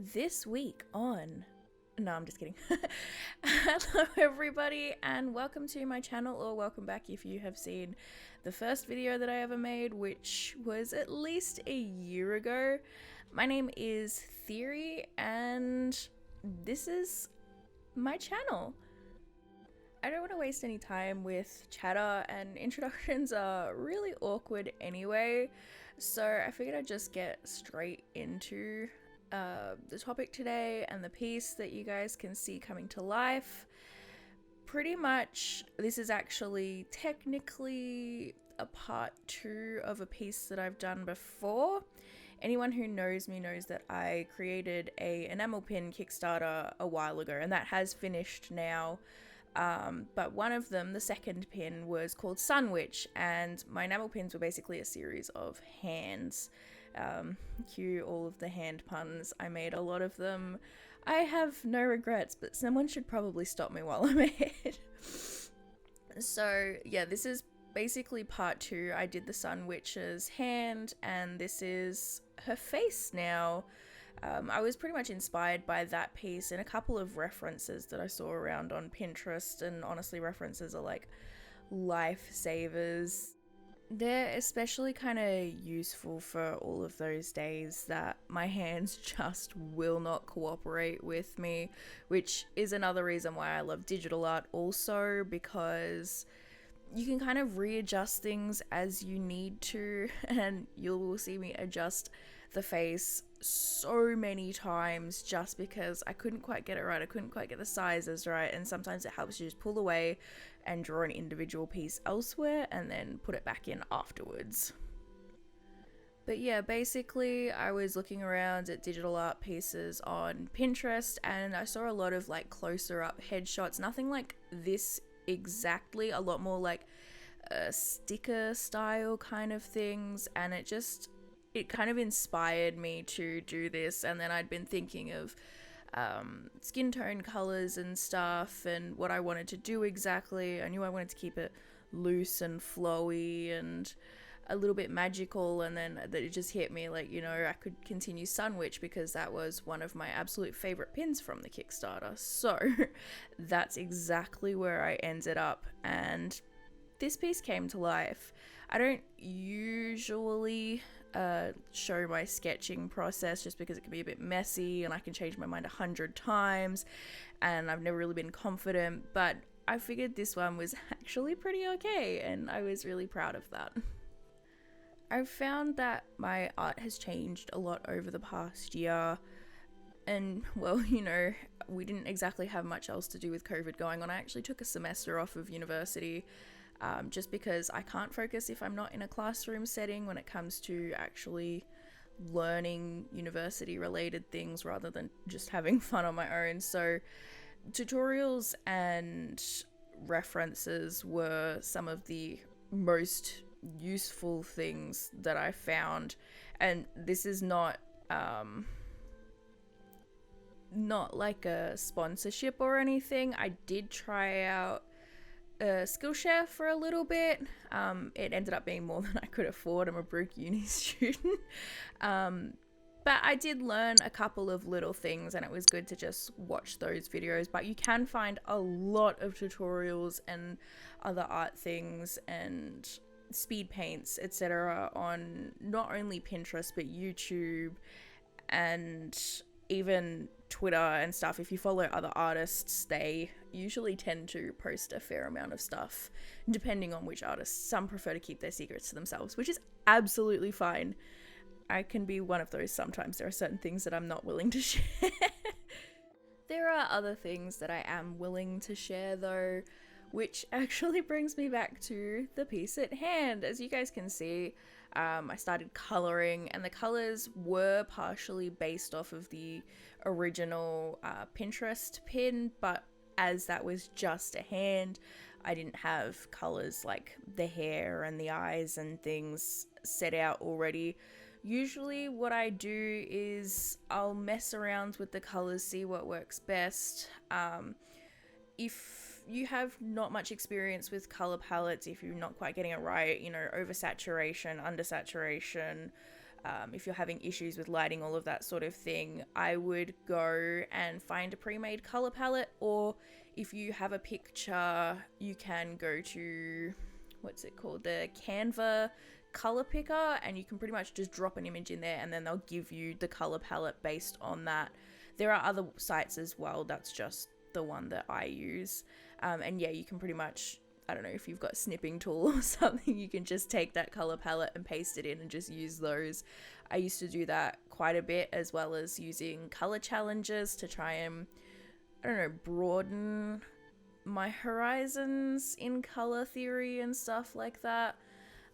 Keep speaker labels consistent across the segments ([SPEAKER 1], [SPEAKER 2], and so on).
[SPEAKER 1] This week on... No, I'm just kidding. Hello everybody and welcome to my channel, or welcome back if you have seen the first video that I ever made, which was at least a year ago. My name is Theory and this is my channel. I don't want to waste any time with chatter, and introductions are really awkward anyway, so I figured I'd just get straight into the topic today and the piece that you guys can see coming to life. Pretty much, this is actually technically a part 2 of a piece that I've done before. Anyone who knows me knows that I created a enamel pin Kickstarter a while ago, and that has finished now. But one of them, the second pin, was called Sunwitch, and my enamel pins were basically a series of hands. Cue all of the hand puns. I made a lot of them. I have no regrets, but someone should probably stop me while I'm ahead. So yeah, this is basically part 2. I did the Sunwitch's hand, and this is her face now. I was pretty much inspired by that piece and a couple of references that I saw around on Pinterest, and honestly, references are like lifesavers. They're especially kind of useful for all of those days that my hands just will not cooperate with me, which is another reason why I love digital art also, because you can kind of readjust things as you need to, and you will see me adjust the face so many times just because I couldn't quite get it right. I couldn't quite get the sizes right, and sometimes it helps you just pull away and draw an individual piece elsewhere and then put it back in afterwards. But yeah, basically I was looking around at digital art pieces on Pinterest, and I saw a lot of like closer up headshots, nothing like this exactly, a lot more like sticker style kind of things, and it kind of inspired me to do this. And then I'd been thinking of skin tone colors and stuff and what I wanted to do exactly. I knew I wanted to keep it loose and flowy and a little bit magical, and then that it just hit me like, you know, I could continue Sunwitch because that was one of my absolute favorite pins from the Kickstarter. So that's exactly where I ended up, and this piece came to life. I don't usually show my sketching process just because it can be a bit messy and I can change my mind 100 times, and I've never really been confident, but I figured this one was actually pretty okay, and I was really proud of that. I've found that my art has changed a lot over the past year, and well, you know, we didn't exactly have much else to do with COVID going on. I actually took a semester off of university just because I can't focus if I'm not in a classroom setting when it comes to actually learning university related things rather than just having fun on my own. So tutorials and references were some of the most useful things that I found, and this is not like a sponsorship or anything. I did try out Skillshare for a little bit. It ended up being more than I could afford. I'm a broke uni student. But I did learn a couple of little things, and it was good to just watch those videos. But you can find a lot of tutorials and other art things and Speedpaints, etc. on not only Pinterest but YouTube and even Twitter and stuff. If you follow other artists, they usually tend to post a fair amount of stuff, depending on which artists. Some prefer to keep their secrets to themselves, which is absolutely fine. I can be one of those sometimes. There are certain things that I'm not willing to share. There are other things that I am willing to share though, which actually brings me back to the piece at hand. As you guys can see, I started coloring, and the colors were partially based off of the original Pinterest pin, but as that was just a hand, I didn't have colors like the hair and the eyes and things set out already. Usually what I do is I'll mess around with the colors, see what works best. If you have not much experience with color palettes, if you're not quite getting it right, you know, oversaturation, undersaturation, if you're having issues with lighting, all of that sort of thing, I would go and find a pre-made color palette, or if you have a picture, you can go to, what's it called, the Canva color picker, and you can pretty much just drop an image in there and then they'll give you the color palette based on that. There are other sites as well, that's just the one that I use. And yeah, you can pretty much, I don't know, if you've got snipping tool or something, you can just take that color palette and paste it in and just use those. I used to do that quite a bit, as well as using color challenges to try and, I don't know, broaden my horizons in color theory and stuff like that.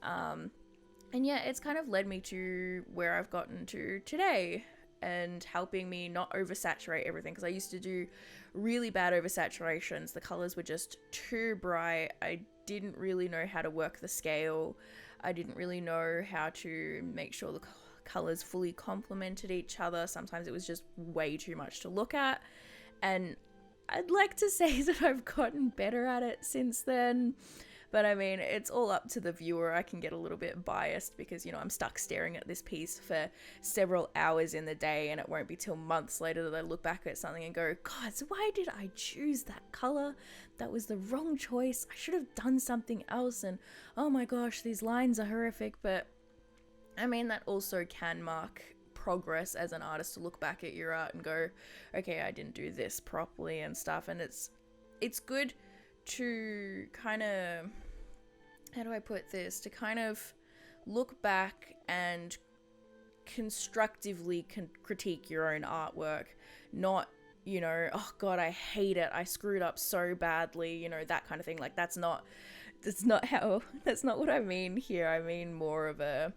[SPEAKER 1] And yeah, it's kind of led me to where I've gotten to today, and helping me not oversaturate everything, because I used to do really bad oversaturations. The colors were just too bright. I didn't really know how to work the scale. I didn't really know how to make sure the colors fully complemented each other. Sometimes it was just way too much to look at, and I'd like to say that I've gotten better at it since then. But I mean, it's all up to the viewer. I can get a little bit biased because, you know, I'm stuck staring at this piece for several hours in the day, and it won't be till months later that I look back at something and go, God, so why did I choose that color? That was the wrong choice. I should have done something else. And oh my gosh, these lines are horrific. But I mean, that also can mark progress as an artist, to look back at your art and go, okay, I didn't do this properly and stuff. And it's good to kind of, how do I put this, to kind of look back and constructively critique your own artwork, not, you know, oh God, I hate it, I screwed up so badly, you know, that kind of thing. Like, that's not what I mean here. I mean more of a,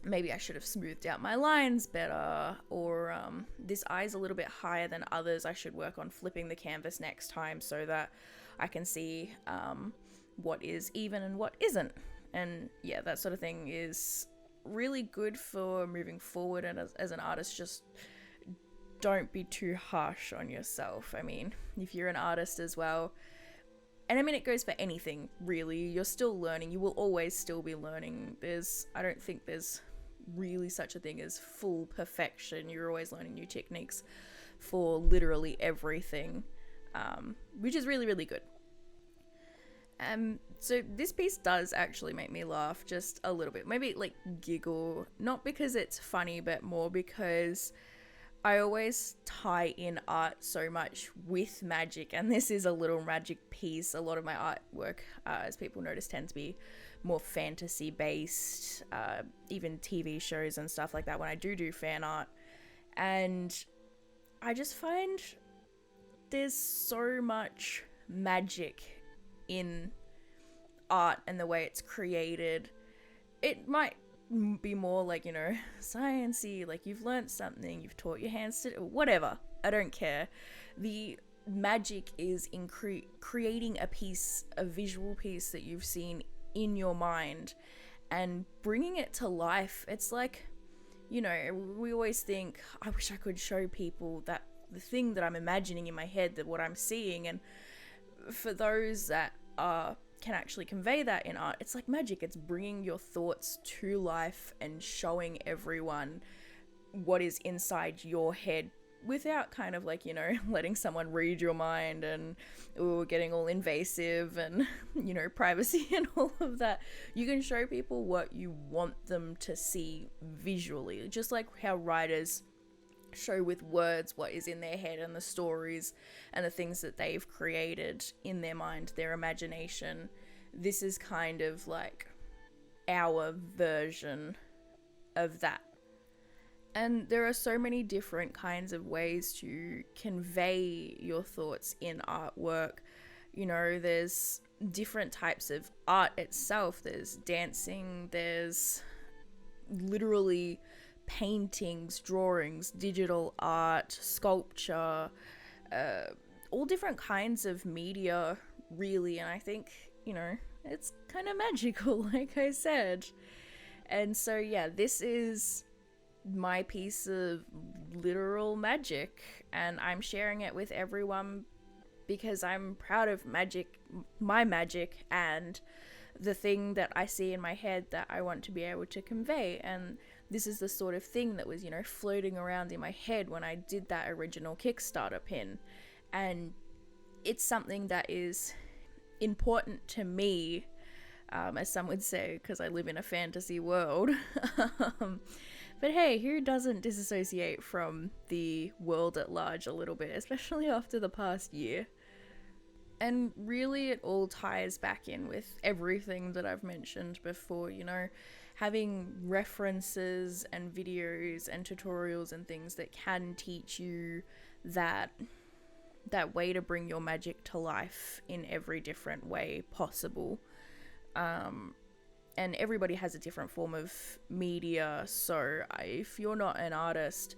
[SPEAKER 1] maybe I should have smoothed out my lines better, or this eye's a little bit higher than others. I should work on flipping the canvas next time so that I can see what is even and what isn't. And yeah, that sort of thing is really good for moving forward. And as an artist, just don't be too harsh on yourself. I mean, if you're an artist as well, and I mean, it goes for anything, really. You're still learning. You will always still be learning. I don't think there's really such a thing as full perfection. You're always learning new techniques for literally everything, which is really, really good. So this piece does actually make me laugh just a little bit. Maybe like giggle. Not because it's funny, but more because I always tie in art so much with magic, and this is a little magic piece. A lot of my artwork, as people notice, tends to be more fantasy based, even TV shows and stuff like that when I do fan art. And I just find there's so much magic in art and the way it's created. It might be more like, you know, sciencey, like you've learned something, you've taught your hands to whatever. I don't care. The magic is in creating a visual piece that you've seen in your mind and bringing it to life. It's like, you know, we always think, I wish I could show people that the thing that I'm imagining in my head, that what I'm seeing. And for those that can actually convey that in art, it's like magic. It's bringing your thoughts to life and showing everyone what is inside your head without kind of like, you know, letting someone read your mind and getting all invasive and, you know, privacy and all of that. You can show people what you want them to see visually, just like how writers show with words what is in their head and the stories and the things that they've created in their mind, their imagination. This is kind of like our version of that. And there are so many different kinds of ways to convey your thoughts in artwork. You know, there's different types of art itself. There's dancing, there's literally paintings, drawings, digital art, sculpture, all different kinds of media, really. And I think, you know, it's kind of magical, like I said. And so, yeah, this is my piece of literal magic, and I'm sharing it with everyone because I'm proud of my magic, and the thing that I see in my head that I want to be able to convey. And this is the sort of thing that was, floating around in my head when I did that original Kickstarter pin. And it's something that is important to me, as some would say, because I live in a fantasy world. But hey, who doesn't disassociate from the world at large a little bit, especially after the past year? And really it all ties back in with everything that I've mentioned before, having references and videos and tutorials and things that can teach you that way to bring your magic to life in every different way possible. And everybody has a different form of media, so if you're not an artist,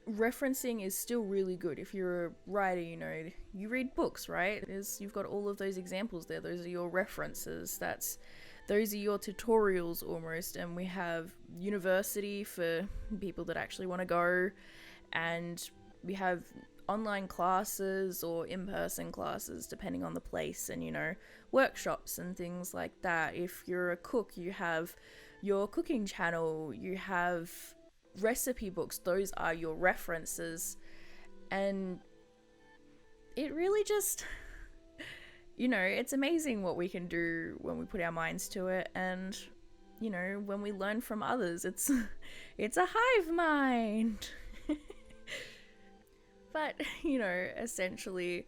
[SPEAKER 1] referencing is still really good. If you're a writer, you read books, right? You've got all of those examples there. Those are your references. Those are your tutorials almost. And we have university for people that actually want to go, and we have online classes or in-person classes depending on the place, and workshops and things like that. If you're a cook, you have your cooking channel, you have recipe books. Those are your references. And it really just it's amazing what we can do when we put our minds to it. And when we learn from others, it's a hive mind. But essentially,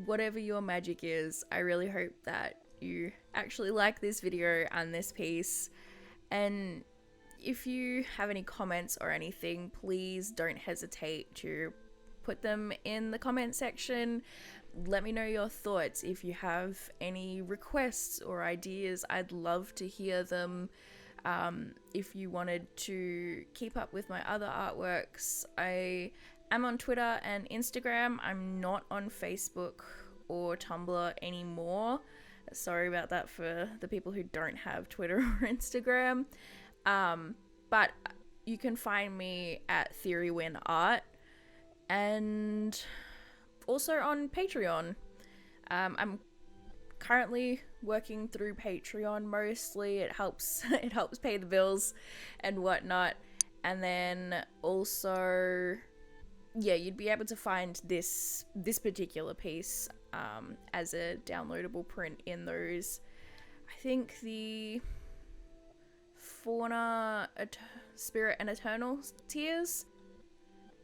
[SPEAKER 1] whatever your magic is, I really hope that you actually like this video and this piece. And if you have any comments or anything, please don't hesitate to put them in the comment section. Let me know your thoughts. If you have any requests or ideas, I'd love to hear them. If you wanted to keep up with my other artworks, I am on Twitter and Instagram. I'm not on Facebook or Tumblr anymore. Sorry about that for the people who don't have Twitter or Instagram. But you can find me at Wynn Art, and also on Patreon. I'm currently working through Patreon mostly. It helps pay the bills and whatnot. And then also, yeah, you'd be able to find this particular piece as a downloadable print in those, I think, the Fauna, Spirit and Eternal tiers.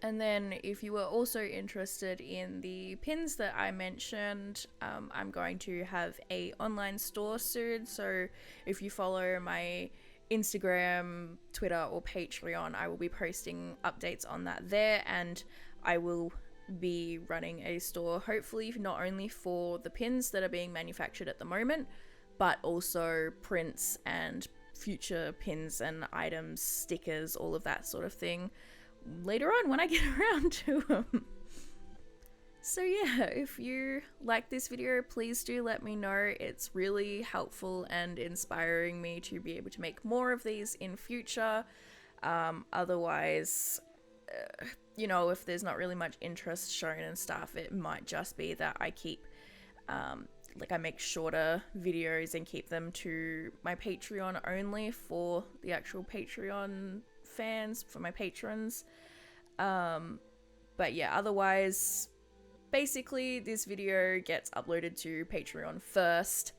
[SPEAKER 1] And then if you were also interested in the pins that I mentioned, I'm going to have a online store soon. So if you follow my Instagram, Twitter or Patreon, I will be posting updates on that there, and I will be running a store, hopefully not only for the pins that are being manufactured at the moment, but also prints and future pins and items, stickers, all of that sort of thing later on when I get around to them. So yeah, if you like this video, please do let me know. It's really helpful and inspiring me to be able to make more of these in future. Otherwise, if there's not really much interest shown and stuff, it might just be that I keep I make shorter videos and keep them to my Patreon only for the actual Patreon fans, for my patrons. But yeah, otherwise, basically this video gets uploaded to Patreon first,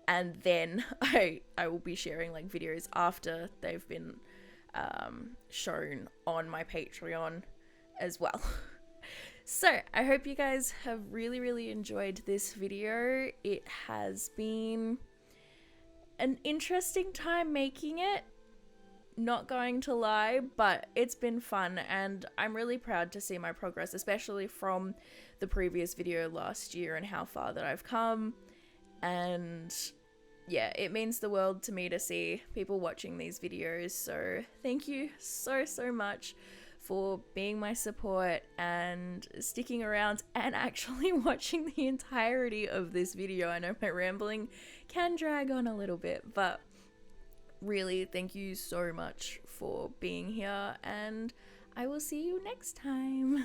[SPEAKER 1] and then I will be sharing videos after they've been shown on my Patreon as well. So I hope you guys have really enjoyed this video. It has been an interesting time making it, not going to lie, but it's been fun, and I'm really proud to see my progress, especially from the previous video last year and how far that I've come. And yeah, it means the world to me to see people watching these videos, so thank you so much for being my support and sticking around and actually watching the entirety of this video. I know my rambling can drag on a little bit, but really thank you so much for being here, and I will see you next time.